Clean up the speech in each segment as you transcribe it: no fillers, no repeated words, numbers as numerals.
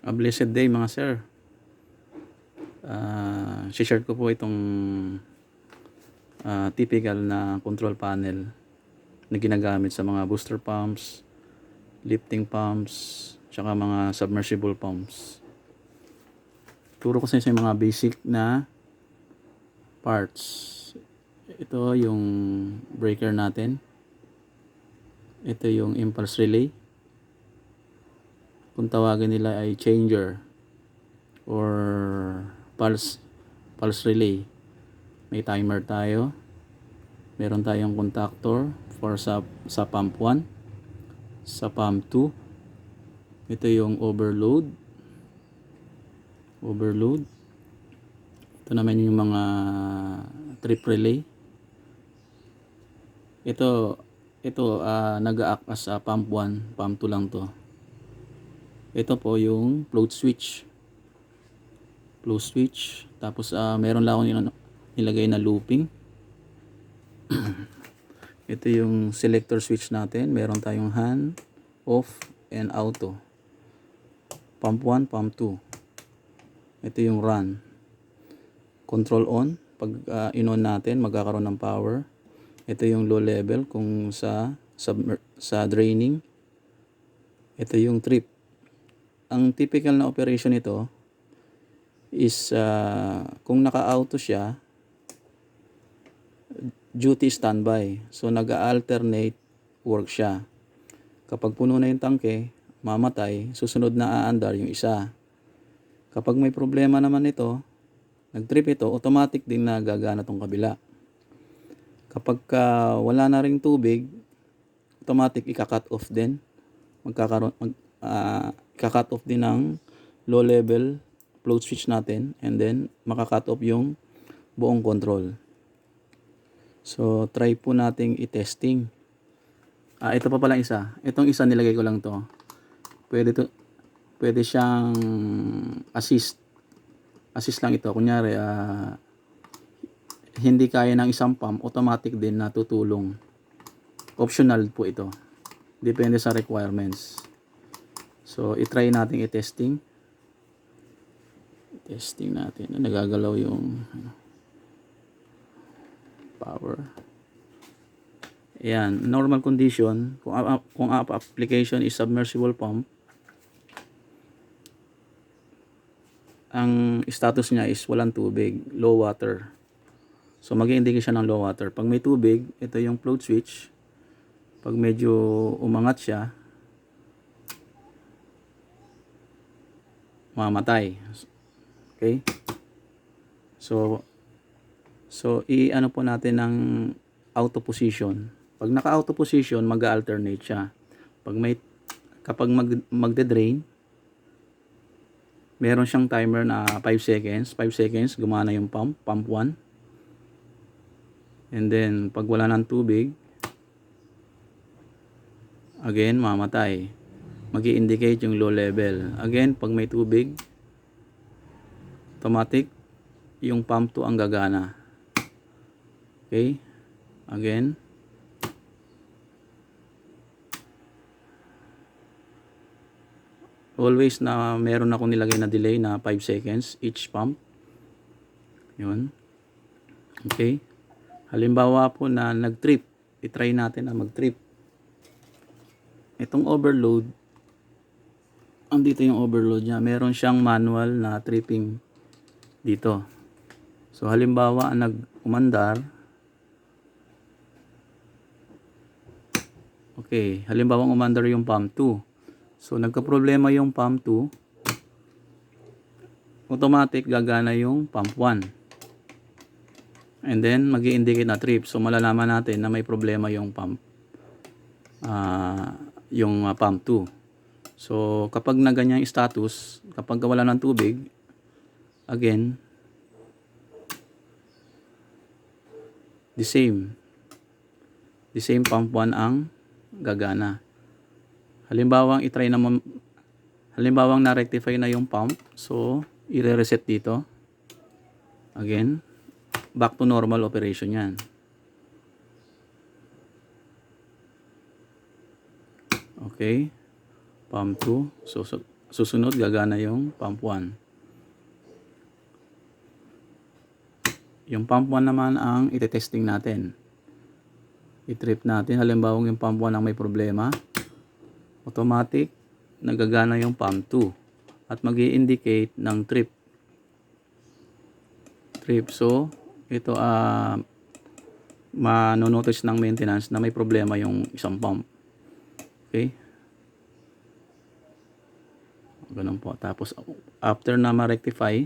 A blessed day mga sir. Share ko po itong typical na control panel na ginagamit sa mga booster pumps, lifting pumps, tsaka mga submersible pumps. Turo ko sa inyo yung mga basic na parts. Ito yung breaker natin. Ito yung impulse relay. Kung tawagin nila ay changer or pulse relay. May timer tayo. Meron tayong contactor for sa pump 1, sa pump 2. Ito yung overload. Ito naman yung mga trip relay. Ito nag-a-act as pump 1, pump 2 lang to. Ito po yung float switch. Tapos meron lang akong nilagay na looping. Ito yung selector switch natin. Meron tayong on, off, and auto. Pump 1, pump 2. Ito yung run. Control on. Pag in-on natin, magkakaroon ng power. Ito yung low level kung sa draining. Ito yung trip. Ang typical na operation nito is kung naka-auto siya, duty standby. So nag-alternate work siya. Kapag puno na yung tangke, mamatay, susunod na aandar yung isa. Kapag may problema naman ito, nag-trip ito, automatic din na gagana tong kabila. Kapag wala na ring tubig, automatic ika-cut off din. Ika-cut off din ng low level float switch natin, and then maka-cut off yung buong control. So try po nating i-testing. Ito pa pala isa. Itong isa nilagay ko lang to. Pwede siyang assist lang ito. Kunyari hindi kaya ng isang pump, automatic din na tutulong. Optional po ito. Depende sa requirements. So i-try natin i-testing. Testing natin. Nagagalaw yung power. Ayan, normal condition. Kung application is submersible pump, ang status niya is walang tubig, low water. So mag-i-indicate siya ng low water. Pag may tubig, ito yung float switch. Pag medyo umangat siya, mamatay. Okay? So i-ano po natin ng auto position. Pag naka-auto position, mag-alternate siya. Kapag magde-drain, meron siyang timer na 5 seconds. 5 seconds, gumana yung pump 1. And then, pag wala ng tubig, again, mamatay. Mag-i-indicate yung low level. Again, pag may tubig, automatic, yung pump 2 ang gagana. Okay? Again. Always na meron akong nilagay na delay na 5 seconds each pump. Yun. Okay. Halimbawa po na nag-trip. I-try natin na mag-trip. Itong overload, andito yung overload niya. Meron siyang manual na tripping dito. So halimbawa nag-umandar. Okay, halimbawa umandar yung pump 2. So nagka-problema yung pump 2. Automatic gagana yung pump 1. And then magi-indicate na trip. So malalaman natin na may problema yung pump pump 2. So kapag na ganyan yung status, kapag wala ng tubig, again, the same pump 1 ang gagana. Halimbawang na-rectify na yung pump, so i-reset dito. Again, back to normal operation yan. Okay, pump 2. So susunod gagana yung pump 1. Yung pump 1 naman ang ite-testing natin. I-trip natin. Halimbawa yung pump 1 ang may problema, automatic nagagana yung pump 2 at mag-i-indicate ng trip. So ito manonotice ng maintenance na may problema yung isang pump. Okay, ganun po. Tapos after na ma-rectify,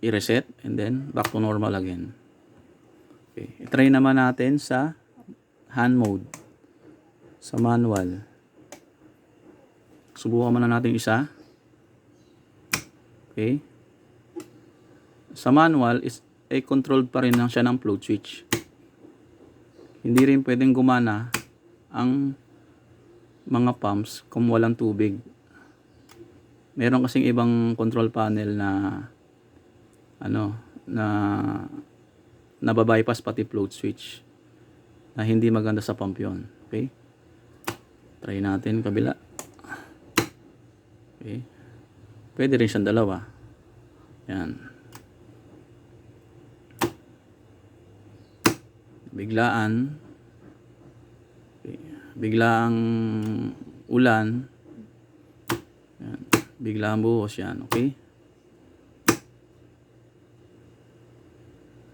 i-reset and then back to normal again. Okay, i-try naman natin sa hand mode, sa manual. Subukan muna natin isa. Okay, sa manual is controlled pa rin lang siya ng float switch. Hindi rin pwedeng gumana ang mga pumps kung walang tubig. Meron kasing ibang control panel na nababypass pati float switch, na hindi maganda sa pump yon. Okay, try natin kabila. Okay, pwede rin siyang dalawa. Yan, biglaan, okay, biglaang ulan, yan, biglaang buhos yan. Okay,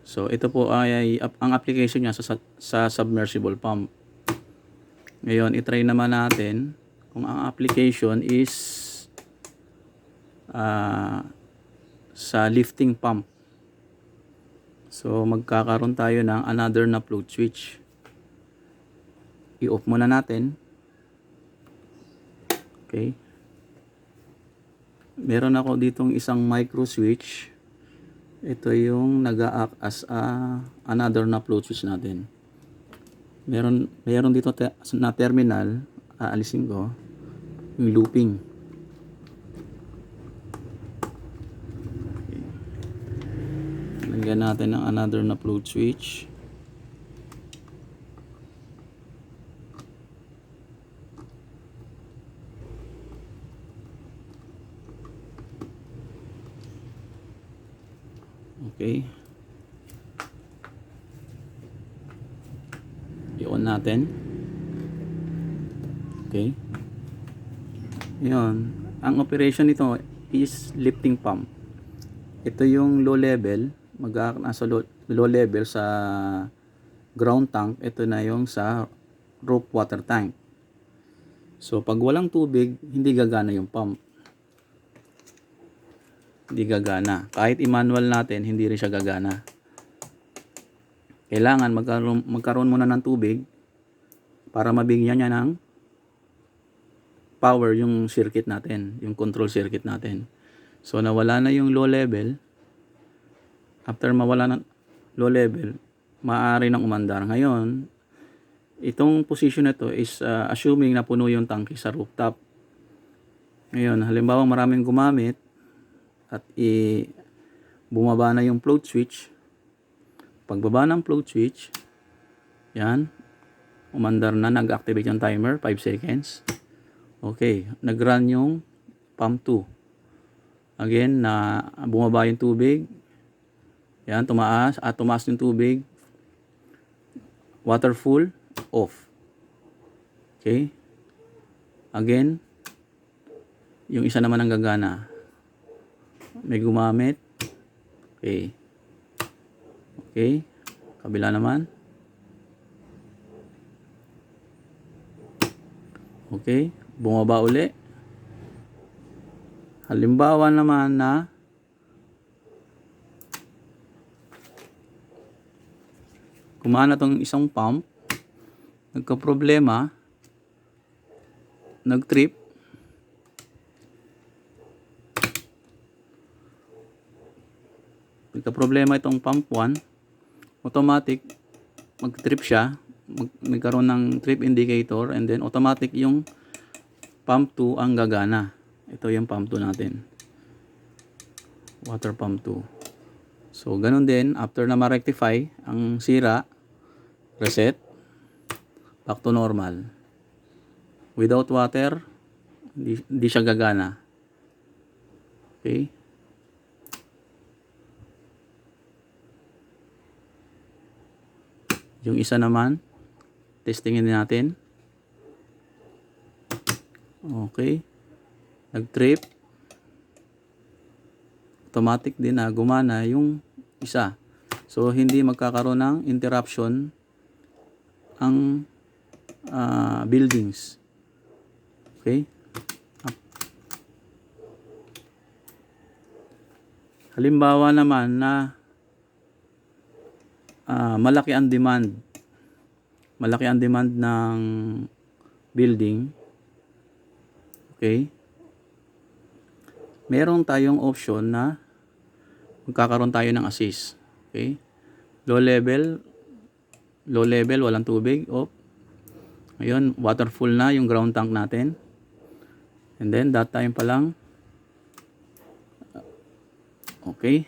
so ito po ay ang application niya sa submersible pump. Ngayon i-try naman natin kung ang application is sa lifting pump. So magkakaroon tayo ng another na float switch. I-off muna natin. Okay, meron ako ditong isang micro switch. Ito yung nag-a-act as another na float switch natin. Meron dito na terminal, aalisin ko yung looping. Lagyan natin ng another na float switch. Okay, i-on natin. Okay, yun, ang operation nito is lifting pump. Ito yung low level, nasa low level sa ground tank. Ito na yung sa roof water tank. So pag walang tubig, hindi gagana yung pump. Hindi gagana. Kahit i-manual natin, hindi rin siya gagana. Kailangan magkaroon muna ng tubig para mabigyan niya ng power yung circuit natin, yung control circuit natin. So nawala na yung low level. After mawala ng low level, maaari nang umandar. Ngayon, itong position na to is assuming na puno yung tangke sa rooftop. Ngayon, halimbawa maraming gumamit at bumaba na yung float switch. Pagbaba ng float switch, yan, umandar na, nag-activate yung timer, 5 seconds. Okay, nag-run yung pump 2. Again, na bumaba yung tubig. Yan, tumaas yung tubig. Water full, off. Okay. Again, yung isa naman ang gagana. May gumamit. Okay. Okay, kabila naman. Okay, bumaba uli. Halimbawa naman na kumana tong isang pump, nagka-problema, nag-trip. Nagka-problema itong pump 1, automatic mag-trip siya, magkaroon ng trip indicator, and then automatic yung pump 2 ang gagana. Ito yung pump 2 natin, water pump 2. So ganun din, after na ma-rectify ang sira, reset, back to normal. Without water, Hindi siya gagana. Okay? Yung isa naman, testingin natin. Okay. Nag-trip. Automatic din na gumana yung isa. So, hindi magkakaroon ng interruption ang buildings. Okay? Halimbawa naman na malaki ang demand. Malaki ang demand ng building. Okay? Meron tayong option na magkakaroon tayo ng assist. Okay? Low level, walang tubig. Ngayon, water full na yung ground tank natin. And then, that time pa lang. Okay.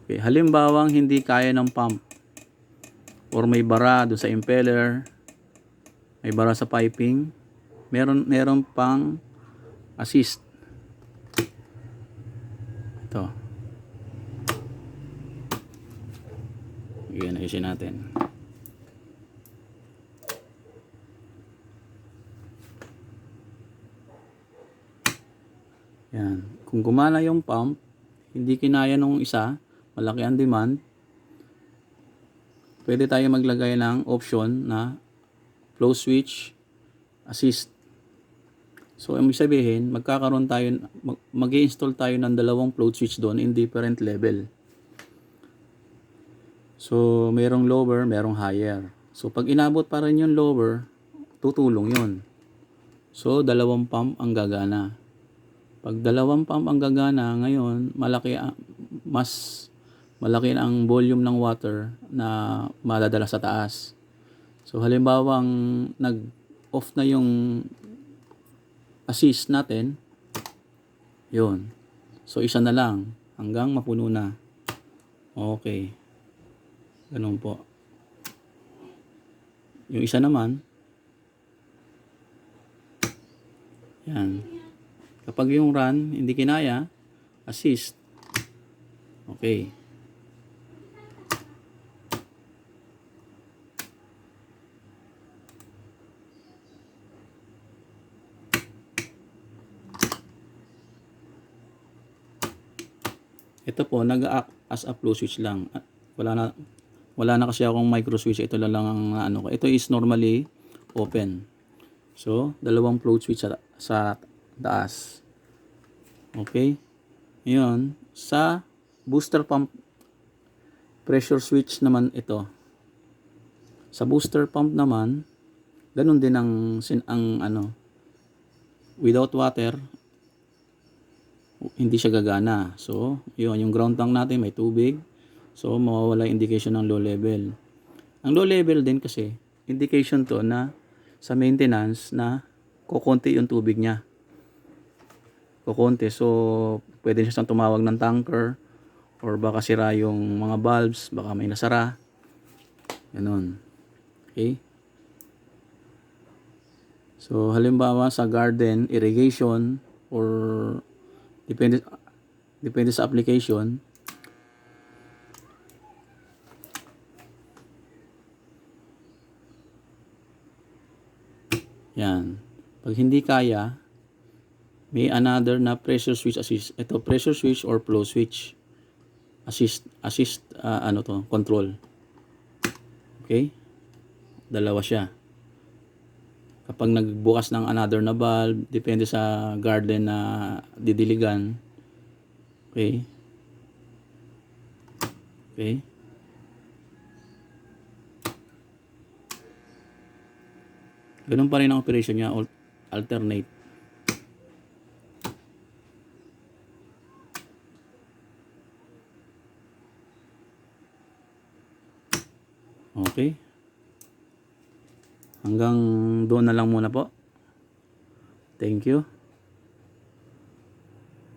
Okay. Halimbawang hindi kaya ng pump or may bara doon sa impeller, may bara sa piping, meron pang assist. Ito. Yan, ayusin natin. Yan. Kung gumana yung pump, hindi kinaya nung isa, malaki ang demand, pwede tayo maglagay ng option na flow switch assist. So, ibig sabihin, magkakaroon tayo, mag-i-install tayo ng dalawang float switch doon in different level. So, merong lower, merong higher. So, pag inabot pa rin yung lower, tutulong yun. So, dalawang pump ang gagana. Pag dalawang pump ang gagana, ngayon, mas malaki ang volume ng water na madadala sa taas. So, halimbawa, nag-off na yung assist natin, yun. So, isa na lang hanggang mapuno na. Okay. Ganun po. Yung isa naman, yan. Kapag yung run, hindi kinaya, assist. Okay. Ito po, nag-act as a flow switch lang. Wala na kasi akong micro switch. Ito lang ang ano ko. Ito is normally open. So, dalawang flow switch sa taas. Okay? Ngayon, sa booster pump pressure switch naman ito. Sa booster pump naman, ganun din ang without water, hindi siya gagana. So, yun, yung ground tank natin may tubig. So, mawawala indication ng low level. Ang low level din kasi, indication to na sa maintenance na kukunti yung tubig niya. Kukunti. So, pwede siya tumawag ng tanker or baka sira yung mga valves, baka may nasara. Ganun. Okay? So, halimbawa sa garden, irrigation, or depende sa application. Yan. Pag hindi kaya, may another na pressure switch assist. Ito, pressure switch or flow switch. Assist, control. Okay? Dalawa siya. Kapag nagbukas ng another na valve, depende sa garden na didiligan. Okay? Okay? Ganun pa rin ang operation niya, alternate. Okay? Hanggang doon na lang muna po. Thank you.